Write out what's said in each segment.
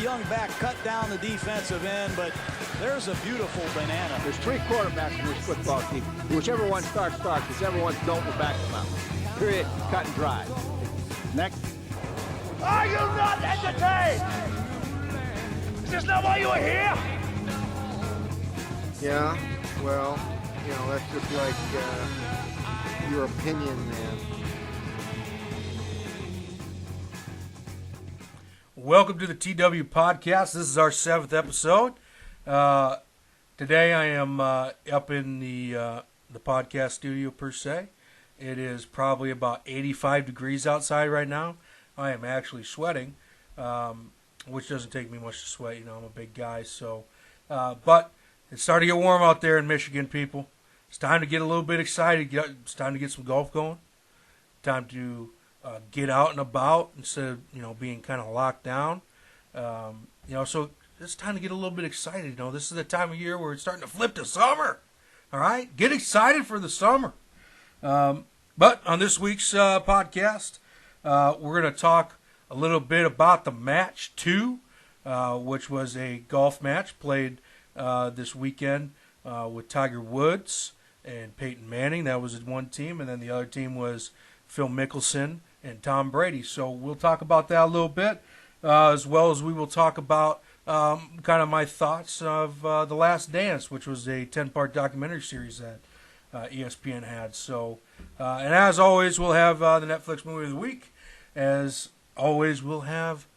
young back cut down the defensive end, but there's a beautiful banana. There's 3 quarterbacks in this football team. Whichever one starts. Whichever ones don't, we'll back them up. Period. Cut and dry. Next. Are you not entertained? Is this not why you were here? Yeah, well, you know, that's just like your opinion, man. Welcome to the TW Podcast. This is our 7th episode. Today I am up in the podcast studio per se. It is probably about 85 degrees outside right now. I am actually sweating, which doesn't take me much to sweat. You know, I'm a big guy. So, but it's starting to get warm out there in Michigan, people. It's time to get a little bit excited. It's time to get some golf going. Time to get out and about instead of, you know, being kind of locked down. So it's time to get a little bit excited. You know, this is the time of year where it's starting to flip to summer. All right? Get excited for the summer. But on this week's podcast, we're going to talk a little bit about the match 2, which was a golf match played this weekend with Tiger Woods and Peyton Manning. That was one team. And then the other team was Phil Mickelson and Tom Brady. So we'll talk about that a little bit, as well as we will talk about kind of my thoughts of The Last Dance, which was a 10-part documentary series that ESPN had. So, and as always, we'll have the Netflix movie of the week. As always, we'll have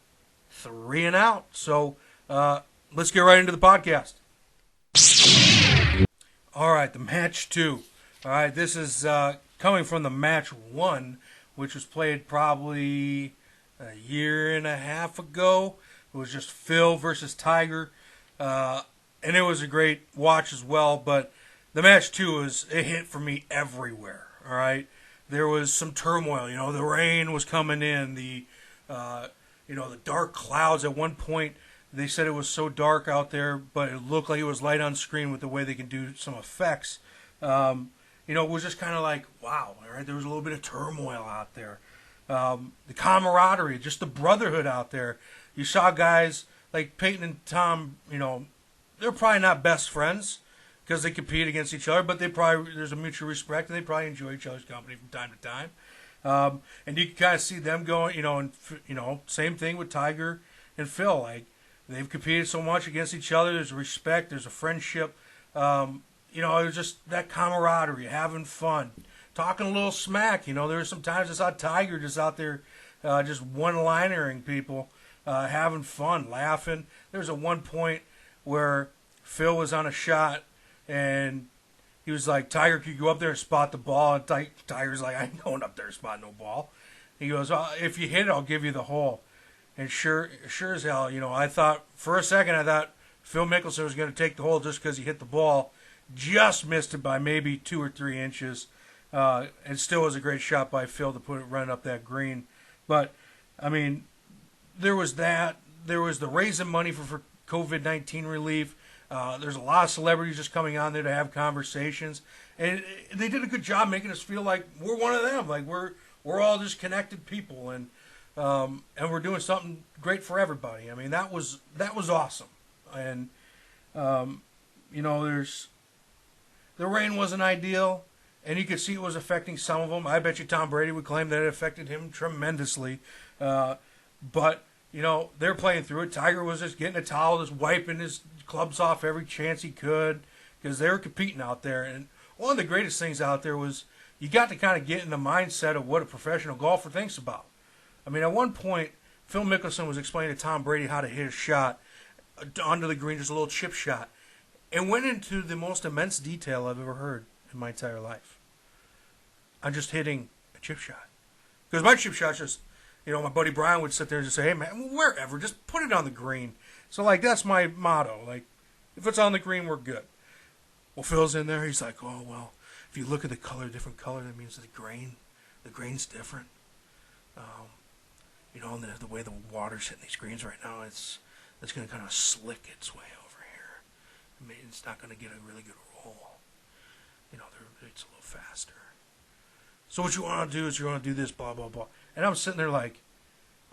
3 and Out. So let's get right into the podcast. All right, the match 2. All right, this is coming from the match 1, which was played probably a year and a half ago. It was just Phil versus Tiger, and it was a great watch as well. But the match 2 was a hit for me everywhere. All right, there was some turmoil. You know, the rain was coming in. The the dark clouds. At one point, they said it was so dark out there, but it looked like it was light on screen with the way they can do some effects. It was just kind of like, wow, all right, there was a little bit of turmoil out there. The camaraderie, just the brotherhood out there. You saw guys like Peyton and Tom, they're probably not best friends because they compete against each other, but there's a mutual respect, and they probably enjoy each other's company from time to time. And you can kind of see them going, same thing with Tiger and Phil. Like, they've competed so much against each other. There's a respect, there's a friendship. It was just that camaraderie, having fun, talking a little smack. There were some times I saw Tiger just out there just one-linering people, having fun, laughing. There was one point where Phil was on a shot, and he was like, Tiger, could you go up there and spot the ball? And Tiger's like, I ain't going up there to spot no ball. He goes, if you hit it, I'll give you the hole. And sure as hell, I thought, for a second, Phil Mickelson was going to take the hole just because he hit the ball. Just missed it by maybe 2 or 3 inches. And still was a great shot by Phil to run up that green. But, I mean, there was that. There was the raising money for COVID-19 relief. There's a lot of celebrities just coming on there to have conversations. And they did a good job making us feel like we're one of them. Like we're all just connected people. And we're doing something great for everybody. I mean, that was awesome. And, the rain wasn't ideal, and you could see it was affecting some of them. I bet you Tom Brady would claim that it affected him tremendously. But, they're playing through it. Tiger was just getting a towel, just wiping his clubs off every chance he could because they were competing out there. And one of the greatest things out there was you got to kind of get in the mindset of what a professional golfer thinks about. I mean, at one point, Phil Mickelson was explaining to Tom Brady how to hit a shot onto the green, just a little chip shot, and went into the most immense detail I've ever heard in my entire life. I'm just hitting a chip shot. Because my chip shot's just, my buddy Brian would sit there and just say, hey, man, wherever, just put it on the green. So, that's my motto. Like, if it's on the green, we're good. Well, Phil's in there. He's like, oh, well, if you look at the color, different color, that means the grain's different. And the way the water's hitting these greens right now, it's going to kind of slick its way over here. I mean, it's not going to get a really good roll. It's a little faster. So what you want to do is you want to do this, blah, blah, blah. And I'm sitting there like,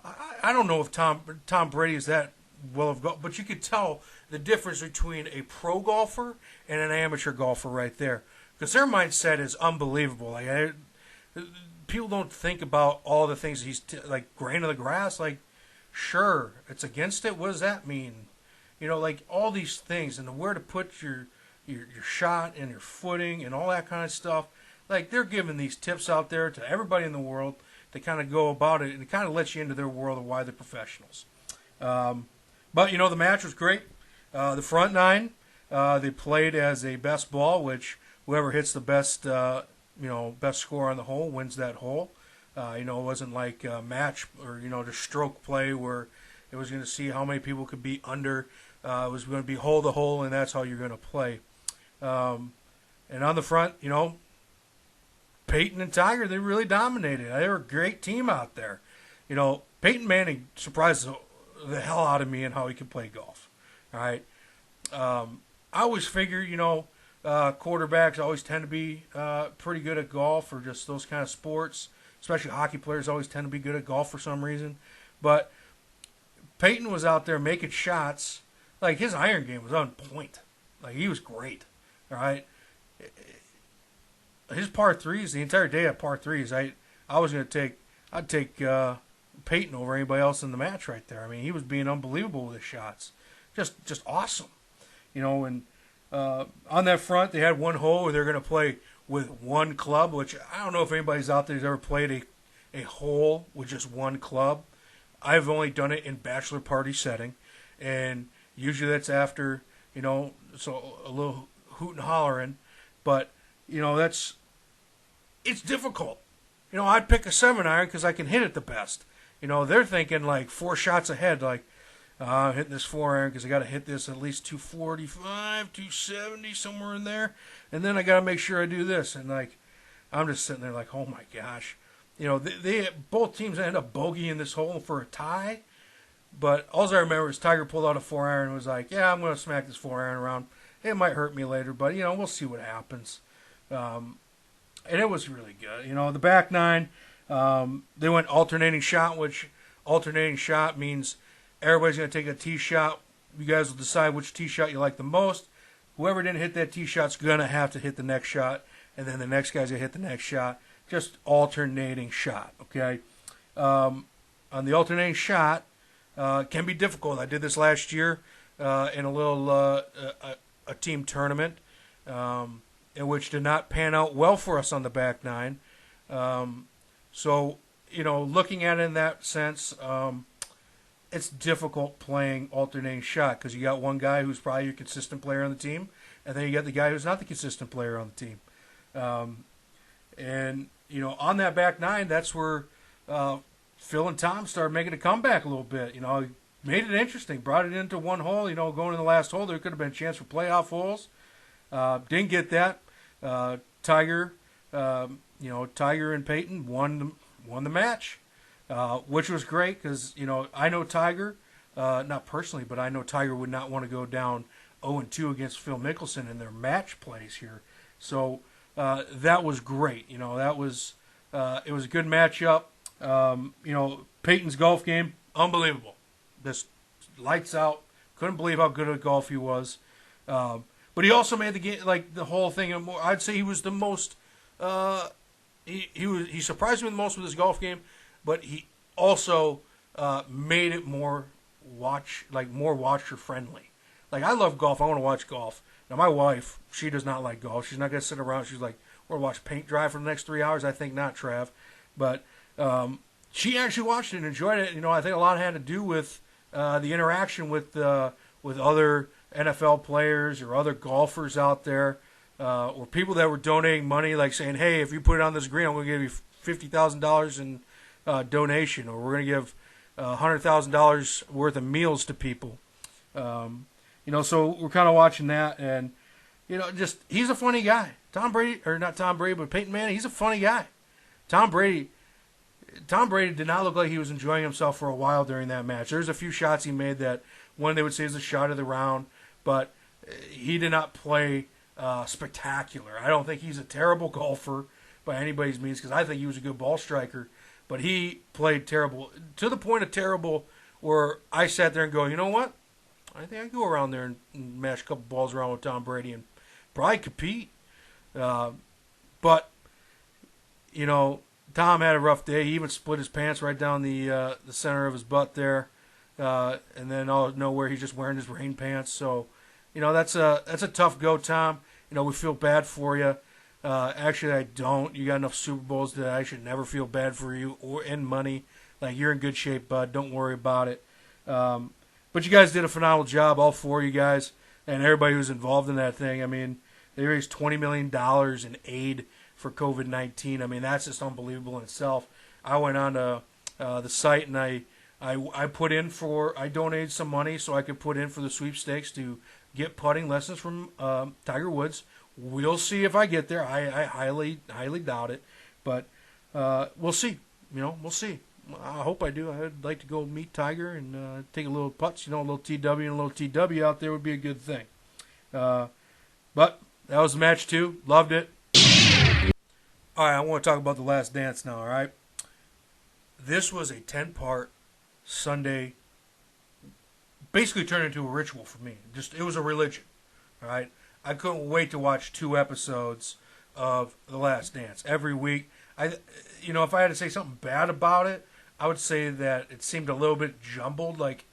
I don't know if Tom Brady is that will have but you could tell the difference between a pro golfer and an amateur golfer right there, because their mindset is unbelievable. Like people don't think about all the things like grain of the grass. Like, sure, it's against it. What does that mean? Like all these things and where to put your shot and your footing and all that kind of stuff. Like they're giving these tips out there to everybody in the world to kind of go about it, and it kind of lets you into their world of why they're professionals. But the match was great. The front nine, they played as a best ball, which whoever hits the best, best score on the hole wins that hole. It wasn't like a match or just stroke play where it was going to see how many people could be under. It was going to be hole to hole, and that's how you're going to play. And on the front, Peyton and Tiger, they really dominated. They were a great team out there. Peyton Manning surprised the hell out of me in how he could play golf. All right. I always figure, quarterbacks always tend to be pretty good at golf or just those kind of sports. Especially hockey players always tend to be good at golf for some reason. But Peyton was out there making shots. Like, his iron game was on point. Like, he was great. All right. His par threes, the entire day of par threes, I'd take Peyton over anybody else in the match right there. I mean, he was being unbelievable with his shots. Just awesome. And on that front, they had one hole where they're going to play with one club, which I don't know if anybody's out there who's ever played a hole with just one club. I've only done it in bachelor party setting, and usually that's after, so a little hoot and hollering, but, it's difficult. I'd pick a 7-iron because I can hit it the best. They're thinking like 4 shots ahead, like, I'm hitting this 4-iron because I got to hit this at least 245, 270, somewhere in there. And then I got to make sure I do this. And, like, I'm just sitting there like, oh, my gosh. They both teams end up bogeying this hole for a tie. But all I remember is Tiger pulled out a 4-iron and was like, yeah, I'm going to smack this 4-iron around. It might hurt me later, but, we'll see what happens. And it was really good. The back nine, they went alternating shot, which alternating shot means everybody's going to take a tee shot. You guys will decide which tee shot you like the most. Whoever didn't hit that tee shot's going to have to hit the next shot, and then the next guy's going to hit the next shot. Just alternating shot, okay? On the alternating shot, can be difficult. I did this last year in a little a team tournament, in which did not pan out well for us on the back nine. So, looking at it in that sense, it's difficult playing alternating shot because you got one guy who's probably your consistent player on the team, and then you got the guy who's not the consistent player on the team. And, on that back nine, that's where Phil and Tom started making a comeback a little bit. Made it interesting, brought it into one hole. Going in the last hole, there could have been a chance for playoff holes. Didn't get that. Tiger and Peyton won the match, which was great because, I know Tiger, not personally, but I know Tiger would not want to go down 0-2 against Phil Mickelson in their match plays here. So that was great. It was a good matchup. Peyton's golf game, unbelievable. Just lights out. Couldn't believe how good at golf he was. But he also made the game, like the whole thing. I'd say he was the most. He surprised me the most with his golf game, but he also made it more watcher friendly. Like, I love golf. I want to watch golf. Now my wife, she does not like golf. She's not gonna sit around. She's like, we're gonna watch paint dry for the next 3 hours. I think not, Trav. But she actually watched it and enjoyed it. I think a lot had to do with the interaction with other NFL players or other golfers out there, or people that were donating money, like saying, hey, if you put it on this green, I'm going to give you $50,000 in donation, or we're going to give $100,000 worth of meals to people. So we're kind of watching that, and, he's a funny guy. Tom Brady, or not Tom Brady, but Peyton Manning, he's a funny guy. Tom Brady did not look like he was enjoying himself for a while during that match. There's a few shots he made that one they would say is the shot of the round, but he did not play spectacular. I don't think he's a terrible golfer by anybody's means, because I think he was a good ball striker, but he played terrible, to the point of terrible where I sat there and go, you know what? I think I can go around there and mash a couple balls around with Tom Brady and probably compete. But, you know, Tom had a rough day. He even split his pants right down the center of his butt there. And then out of nowhere, he's just wearing his rain pants. So, you know, that's a tough go, Tom. You know, we feel bad for you. Actually, I don't. You got enough Super Bowls that I should never feel bad for you or in money. Like, you're in good shape, bud. Don't worry about it. But you guys did a phenomenal job, all four of you guys, and everybody who's involved in that thing. I mean, they raised $20 million in aid for COVID-19. I mean, that's just unbelievable in itself. I went on to the site and I donated some money so I could put in for the sweepstakes to get putting lessons from Tiger Woods. We'll see if I get there. I highly doubt it, but we'll see. You know, we'll see. I hope I do. I'd like to go meet Tiger and take a little putts. You know, a little TW and a little TW out there would be a good thing. But that was match 2. Loved it. All right, I want to talk about The Last Dance now, all right? This was a 10-part Sunday, basically turned into a ritual for me. It was a religion, all right? I couldn't wait to watch 2 episodes of The Last Dance every week. If I had to say something bad about it, I would say that it seemed a little bit jumbled. Like,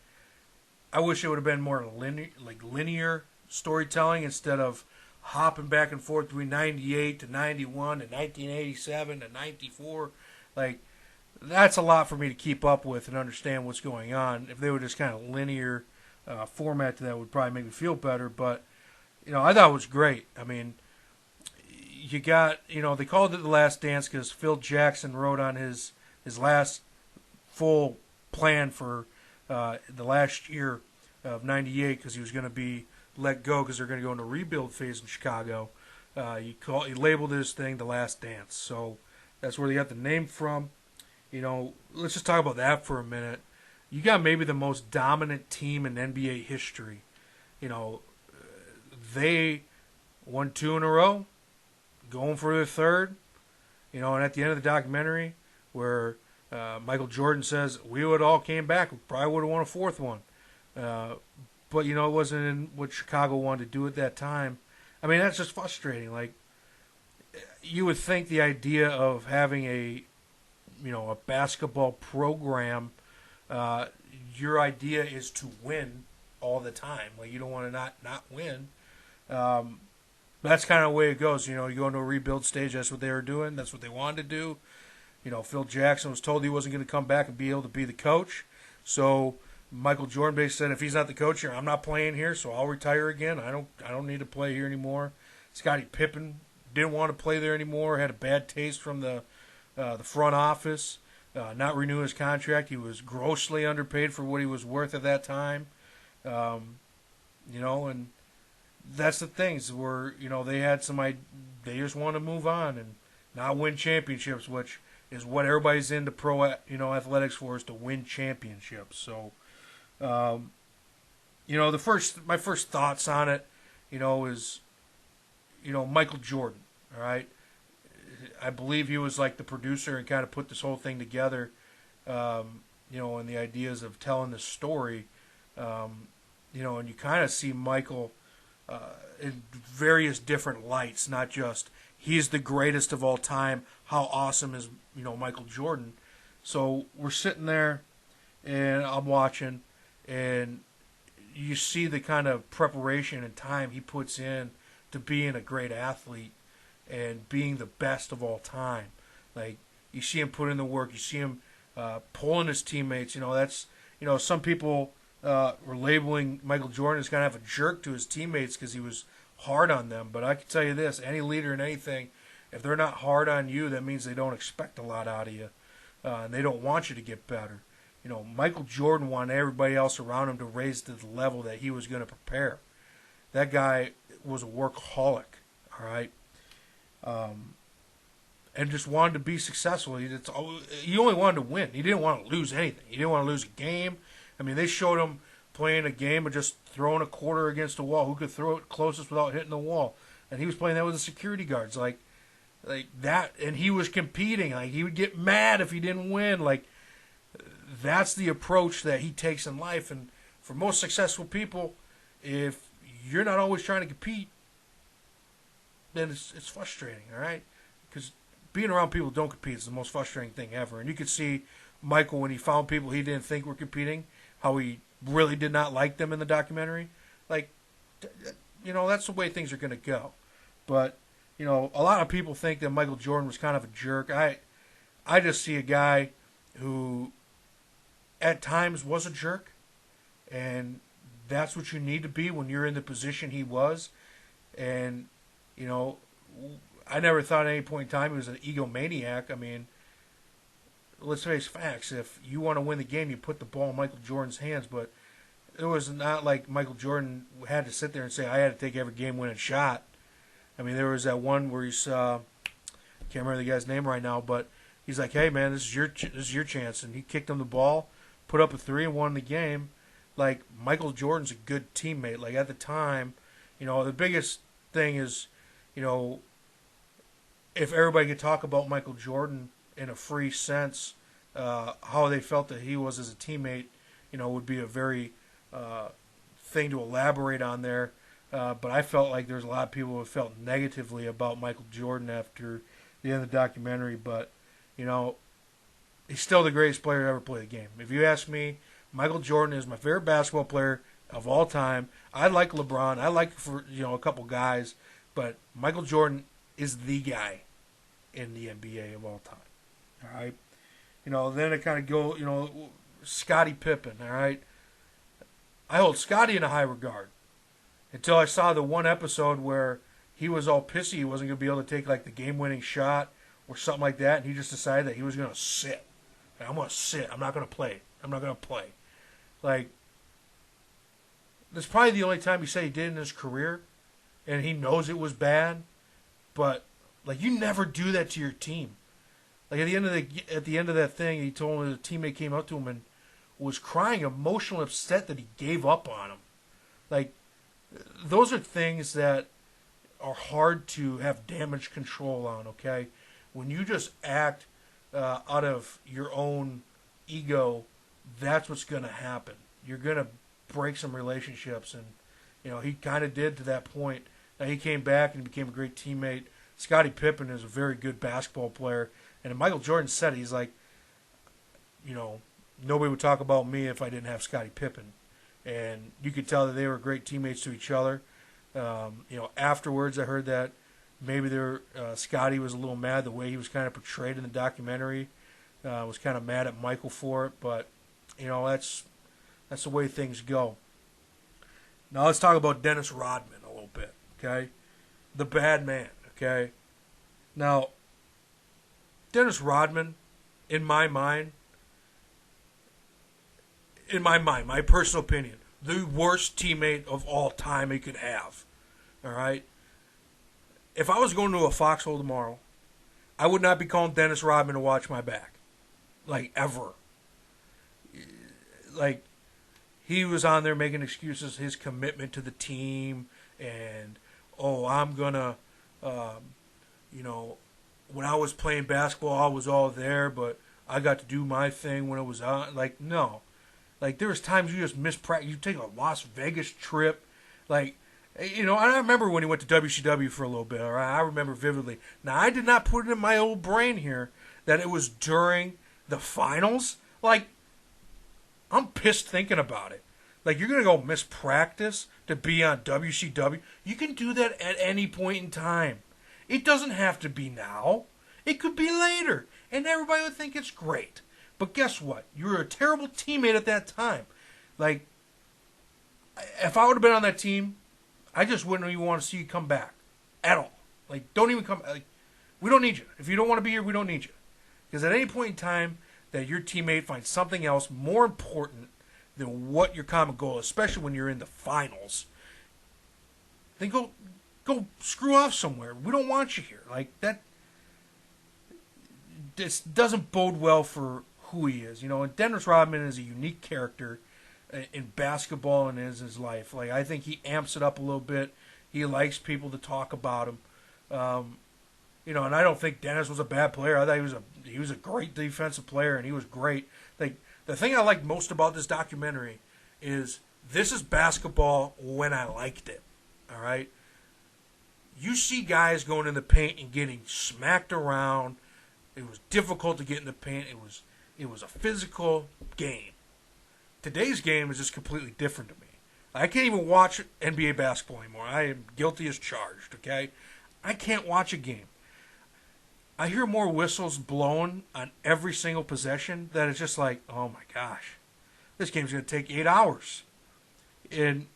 I wish it would have been more linear storytelling instead of hopping back and forth between 98 to 91 to 1987 to 94. Like, that's a lot for me to keep up with and understand what's going on. If they were just kind of linear format to that, would probably make me feel better. But, you know, I thought it was great. I mean, you got, you know, they called it The Last Dance because Phil Jackson wrote on his last full plan for the last year of 98 because he was going to be let go because they're going to go into a rebuild phase in Chicago. He labeled this thing The Last Dance. So that's where they got the name from. You know, let's just talk about that for a minute. You got maybe the most dominant team in NBA history. You know, they won 2 in a row, going for their third. You know, and at the end of the documentary where Michael Jordan says, we would all came back, we probably would have won a 4th one. But, you know, it wasn't in what Chicago wanted to do at that time. I mean, that's just frustrating. Like, you would think the idea of having a basketball program, your idea is to win all the time. Like, you don't want to not win. That's kind of the way it goes. You know, you go into a rebuild stage, that's what they were doing. That's what they wanted to do. You know, Phil Jackson was told he wasn't going to come back and be able to be the coach. So Michael Jordan basically said, if he's not the coach here, I'm not playing here, so I'll retire again. I don't need to play here anymore. Scottie Pippen didn't want to play there anymore, had a bad taste from the front office, not renew his contract. He was grossly underpaid for what he was worth at that time. You know, and that's the things where, you know, they they just want to move on and not win championships, which is what everybody's into pro, athletics for, is to win championships. So, you know, my first thoughts on it, you know, is, you know, Michael Jordan, all right? I believe he was like the producer and kind of put this whole thing together, you know, and the ideas of telling the story, you know, and you kind of see Michael in various different lights, not just he's the greatest of all time, how awesome is, you know, Michael Jordan. So we're sitting there and I'm watching, and you see the kind of preparation and time he puts in to being a great athlete and being the best of all time. Like, you see him put in the work, you see him pulling his teammates. You know, that's, you know, some people were labeling Michael Jordan as kind of a jerk to his teammates because he was hard on them. But I can tell you this, any leader in anything, if they're not hard on you, that means they don't expect a lot out of you. And they don't want you to get better. You know, Michael Jordan wanted everybody else around him to raise to the level that he was going to prepare. That guy was a workaholic, all right? And just wanted to be successful. He only wanted to win. He didn't want to lose anything. He didn't want to lose a game. I mean, they showed him playing a game of just throwing a quarter against a wall. Who could throw it closest without hitting the wall? And he was playing that with the security guards, like that. And he was competing. Like, he would get mad if he didn't win. Like, that's the approach that he takes in life. And for most successful people, if you're not always trying to compete, then it's frustrating, all right? Because being around people who don't compete is the most frustrating thing ever. And you could see Michael, when he found people he didn't think were competing, how he really did not like them in the documentary. Like, that's the way things are going to go. But, a lot of people think that Michael Jordan was kind of a jerk. I just see a guy who at times was a jerk, and that's what you need to be when you're in the position he was. And, I never thought at any point in time he was an egomaniac. I mean, let's face facts. If you want to win the game, you put the ball in Michael Jordan's hands. But it was not like Michael Jordan had to sit there and say, I had to take every game-winning shot. I mean, there was that one where he's, I can't remember the guy's name right now, but he's like, hey, man, this is your chance. And he kicked him the ball, put up a 3 and won the game. Like, Michael Jordan's a good teammate. Like, at the time, the biggest thing is, if everybody could talk about Michael Jordan in a free sense, how they felt that he was as a teammate, would be a very thing to elaborate on there. But I felt like there's a lot of people who felt negatively about Michael Jordan after the end of the documentary. But, he's still the greatest player to ever play the game. If you ask me, Michael Jordan is my favorite basketball player of all time. I like LeBron. I like a couple guys. But Michael Jordan is the guy in the NBA of all time. All right? Then it kind of go, Scottie Pippen, all right? I hold Scottie in a high regard until I saw the one episode where he was all pissy he wasn't going to be able to take, like, the game-winning shot or something like that, and he just decided that he was going to sit. Like, I'm going to sit. I'm not going to play. I'm not going to play. Like, that's probably the only time he said he did in his career, and he knows it was bad, but, like, you never do that to your team. Like, at the end of that thing, he told him, a teammate came up to him and was crying, emotional, upset that he gave up on him. Like, those are things that are hard to have damage control on, okay? When you just act out of your own ego, that's what's going to happen. You're going to break some relationships, and, he kind of did to that point. Now, he came back and became a great teammate. Scottie Pippen is a very good basketball player. And Michael Jordan said it, he's like, nobody would talk about me if I didn't have Scottie Pippen. And you could tell that they were great teammates to each other. Afterwards I heard that maybe Scottie was a little mad the way he was kind of portrayed in the documentary. Was kind of mad at Michael for it. But, that's the way things go. Now let's talk about Dennis Rodman a little bit, okay? The bad man, okay? Now, Dennis Rodman, in my mind, my personal opinion, the worst teammate of all time he could have. All right? If I was going to a foxhole tomorrow, I would not be calling Dennis Rodman to watch my back. Like, ever. Like, he was on there making excuses, his commitment to the team, and, I'm going to, when I was playing basketball, I was all there, but I got to do my thing when it was on. Like, no. Like, there was times you just miss practice. You take a Las Vegas trip. Like, I remember when he went to WCW for a little bit. All right? I remember vividly. Now, I did not put it in my old brain here that it was during the finals. Like, I'm pissed thinking about it. Like, you're going to go miss practice to be on WCW? You can do that at any point in time. It doesn't have to be now. It could be later. And everybody would think it's great. But guess what? You were a terrible teammate at that time. Like, if I would have been on that team, I just wouldn't even want to see you come back. At all. Like, don't even come. Like, we don't need you. If you don't want to be here, we don't need you. Because at any point in time that your teammate finds something else more important than what your common goal is, especially when you're in the finals, then go screw off somewhere. We don't want you here. Like, that, this doesn't bode well for who he is. And Dennis Rodman is a unique character in basketball and in his life. Like, I think he amps it up a little bit. He likes people to talk about him. And I don't think Dennis was a bad player. I thought he was a great defensive player, and he was great. Like, the thing I like most about this documentary is this is basketball when I liked it. All right? You see guys going in the paint and getting smacked around. It was difficult to get in the paint. It was a physical game. Today's game is just completely different to me. I can't even watch NBA basketball anymore. I am guilty as charged, okay? I can't watch a game. I hear more whistles blown on every single possession that it's just like, oh my gosh, this game's going to take 8 hours. And,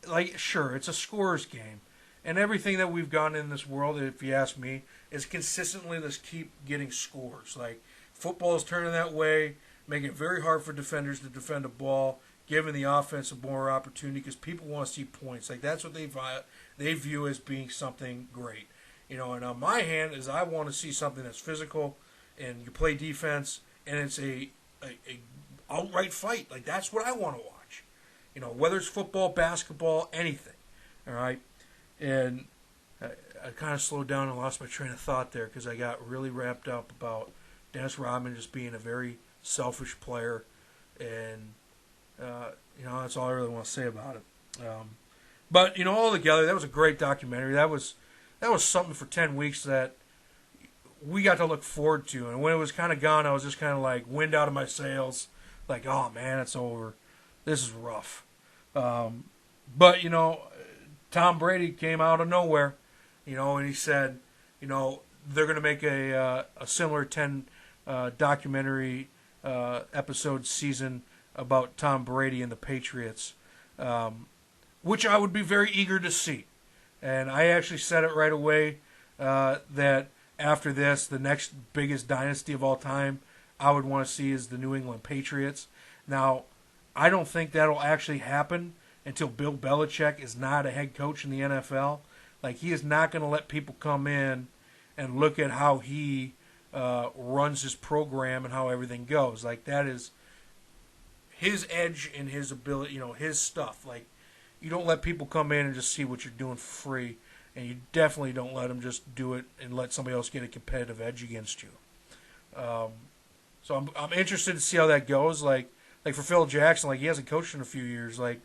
like, sure, it's a scorer's game. And everything that we've gotten in this world, if you ask me, is consistently let's keep getting scores. Like, football is turning that way, making it very hard for defenders to defend a ball, giving the offense more opportunity because people want to see points. Like, that's what they view as being something great. You know, and on my hand is I want to see something that's physical and you play defense and it's a outright fight. Like, that's what I want to watch. You know, whether it's football, basketball, anything. All right? And I kind of slowed down and lost my train of thought there because I got really wrapped up about Dennis Rodman just being a very selfish player. And, you know, that's all I really want to say about it. But, you know, all together, that was a great documentary. That was something for 10 weeks that we got to look forward to. And when it was kind of gone, I was just kind of like wind out of my sails. Like, oh, man, it's over. This is rough. But, you know, Tom Brady came out of nowhere, you know, and he said, you know, they're going to make a similar 10 documentary episode season about Tom Brady and the Patriots, which I would be very eager to see. And I actually said it right away that after this, the next biggest dynasty of all time I would want to see is the New England Patriots. Now, I don't think that'll actually happen until Bill Belichick is not a head coach in the NFL. Like, he is not going to let people come in and look at how he runs his program and how everything goes. Like, that is his edge and his ability, you know, his stuff. Like, you don't let people come in and just see what you're doing for free, and you definitely don't let them just do it and let somebody else get a competitive edge against you. So I'm interested to see how that goes. Like for Phil Jackson, like, he hasn't coached in a few years. Like,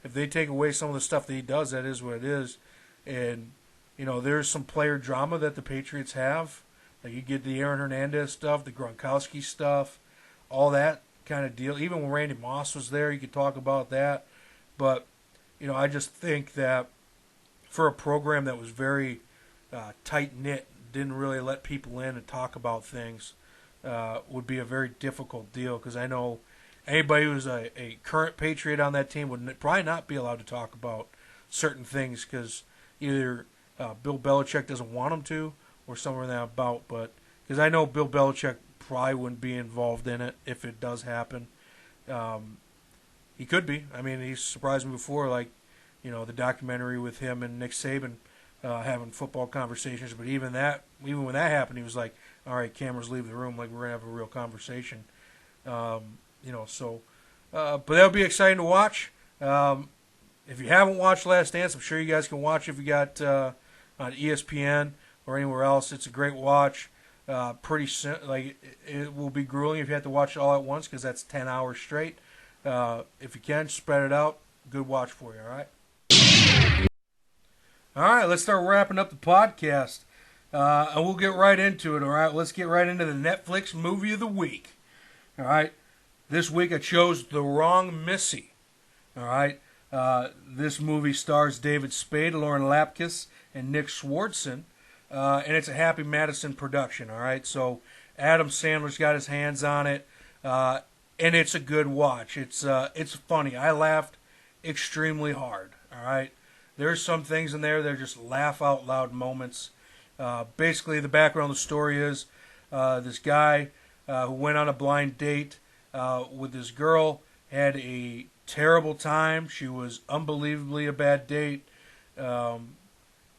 if they take away some of the stuff that he does, that is what it is. And, you know, there's some player drama that the Patriots have. Like, you get the Aaron Hernandez stuff, the Gronkowski stuff, all that kind of deal. Even when Randy Moss was there, you could talk about that. But, you know, I just think that for a program that was very tight-knit, didn't really let people in and talk about things, would be a very difficult deal, because I know anybody who's a current Patriot on that team would probably not be allowed to talk about certain things because either Bill Belichick doesn't want them to or somewhere in that about. But because I know Bill Belichick probably wouldn't be involved in it if it does happen. He could be. I mean, he's surprised me before, like, you know, the documentary with him and Nick Saban having football conversations. But even when that happened, he was like, all right, cameras leave the room, like, we're going to have a real conversation. You know, so, but that'll be exciting to watch. If you haven't watched Last Dance, I'm sure you guys can watch it if you got on ESPN or anywhere else. It's a great watch. It will be grueling if you have to watch it all at once because that's 10 hours straight. If you can, spread it out. Good watch for you, all right? All right, let's start wrapping up the podcast. And we'll get right into it, all right? Let's get right into the Netflix movie of the week. All right? This week I chose The Wrong Missy. All right? This movie stars David Spade, Lauren Lapkus, and Nick Swardson. And it's a Happy Madison production, all right? So Adam Sandler's got his hands on it. And it's a good watch. It's funny. I laughed extremely hard, all right? There's some things in there that are just laugh-out-loud moments. Basically, the background of the story is this guy who went on a blind date with this girl, had a terrible time. She was unbelievably a bad date.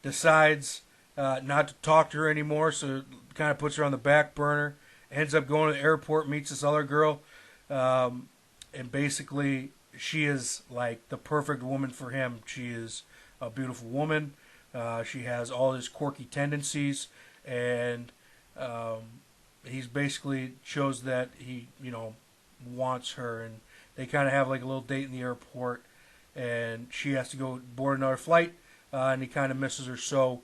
Decides not to talk to her anymore, so kind of puts her on the back burner. Ends up going to the airport, meets this other girl, and basically she is like the perfect woman for him. She is a beautiful woman. She has all his quirky tendencies, and he's basically shows that he, you know, wants her, and they kind of have like a little date in the airport, and she has to go board another flight, and he kind of misses her. So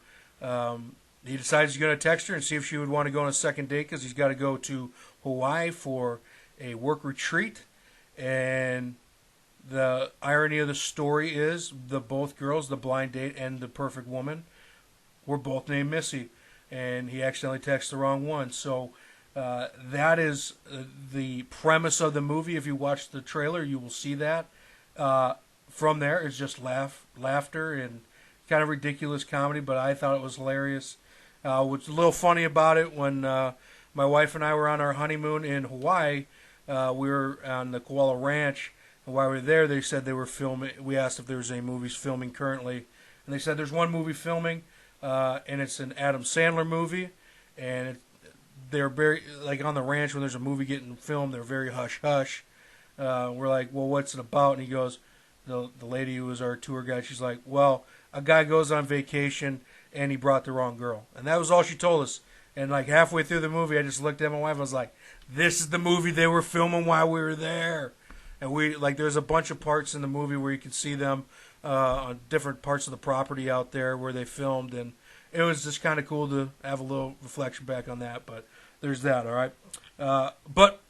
he decides he's going to text her and see if she would want to go on a second date because he's got to go to Hawaii for a work retreat. And the irony of the story is both girls, the blind date and the perfect woman, were both named Missy, and he accidentally texted the wrong one. So that is the premise of the movie. If you watch the trailer, you will see that. From there, it's just laughter and kind of ridiculous comedy, but I thought it was hilarious. What's a little funny about it, when my wife and I were on our honeymoon in Hawaii, we were on the Koala Ranch, and while we were there, they said they were filming. We asked if there was any movies filming currently, and they said there's one movie filming, and it's an Adam Sandler movie, and they're very, like on the ranch when there's a movie getting filmed, they're very hush-hush. We're like, well, what's it about? And he goes, the lady who was our tour guide, she's like, well, a guy goes on vacation and he brought the wrong girl. And that was all she told us. And like halfway through the movie, I just looked at my wife. I was like, this is the movie they were filming while we were there. And there's a bunch of parts in the movie where you can see them on different parts of the property out there where they filmed. And it was just kind of cool to have a little reflection back on that. But there's that, all right? But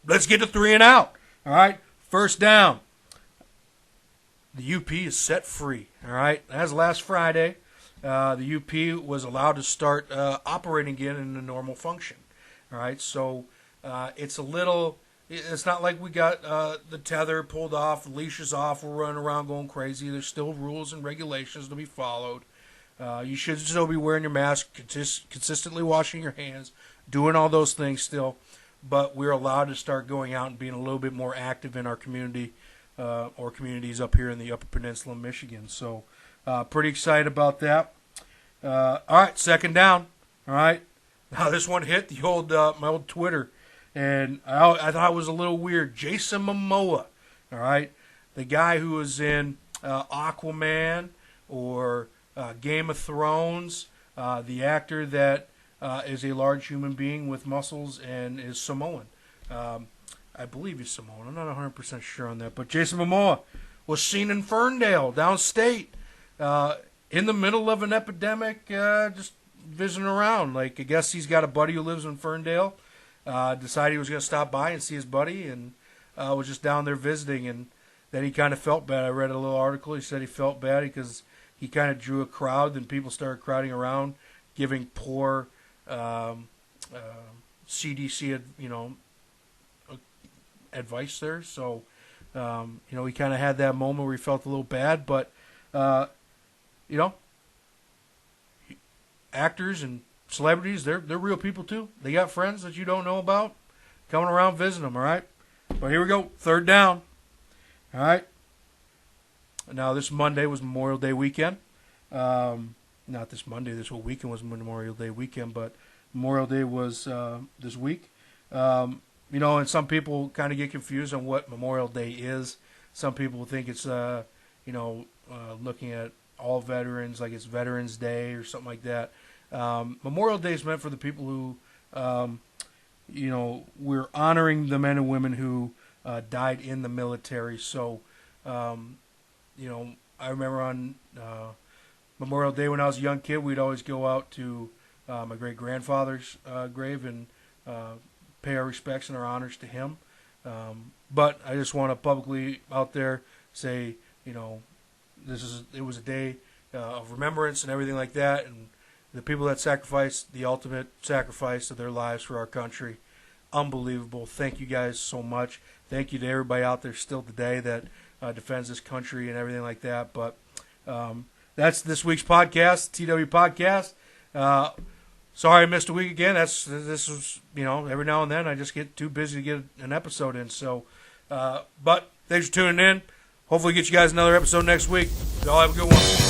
let's get to 3 and out, all right? First down. The UP is set free, all right? As last Friday, the UP was allowed to start operating again in a normal function, all right? So it's not like we got the tether pulled off, the leashes off, we're running around going crazy. There's still rules and regulations to be followed. You should still be wearing your mask, consistently washing your hands, doing all those things still. But we're allowed to start going out and being a little bit more active in our community, or communities up here in the Upper Peninsula of Michigan. So pretty excited about that. All right, second down. All right. Now this one hit the old my old Twitter, and I thought it was a little weird. Jason Momoa, all right, the guy who was in Aquaman or Game of Thrones, the actor that is a large human being with muscles and is Samoan. I believe he's Samoan. I'm not 100% sure on that. But Jason Momoa was seen in Ferndale, downstate, in the middle of an epidemic, just visiting around. Like, I guess he's got a buddy who lives in Ferndale. Decided he was going to stop by and see his buddy, and was just down there visiting. And then he kind of felt bad. I read a little article. He said he felt bad because he kind of drew a crowd, and people started crowding around, giving poor CDC, advice there. So, he kind of had that moment where he felt a little bad, but, actors and celebrities, they're real people too. They got friends that you don't know about coming around visiting them, all right? But here we go, third down, all right? Now, this Monday was Memorial Day weekend. Not this Monday, this whole weekend was Memorial Day weekend, but Memorial Day was this week. And some people kind of get confused on what Memorial Day is. Some people think it's, looking at all veterans, like it's Veterans Day or something like that. Memorial Day is meant for the people who, we're honoring the men and women who died in the military. So, I remember on Memorial Day when I was a young kid, we'd always go out to my great-grandfather's grave and pay our respects and our honors to him. But I just want to publicly out there say, it was a day of remembrance and everything like that, and the people that sacrificed the ultimate sacrifice of their lives for our country, unbelievable. Thank you guys so much. Thank you to everybody out there still today that defends this country and everything like that. But that's this week's podcast, TW Podcast. Sorry I missed a week again. This was, every now and then I just get too busy to get an episode in. So, but thanks for tuning in. Hopefully get you guys another episode next week. Y'all have a good one.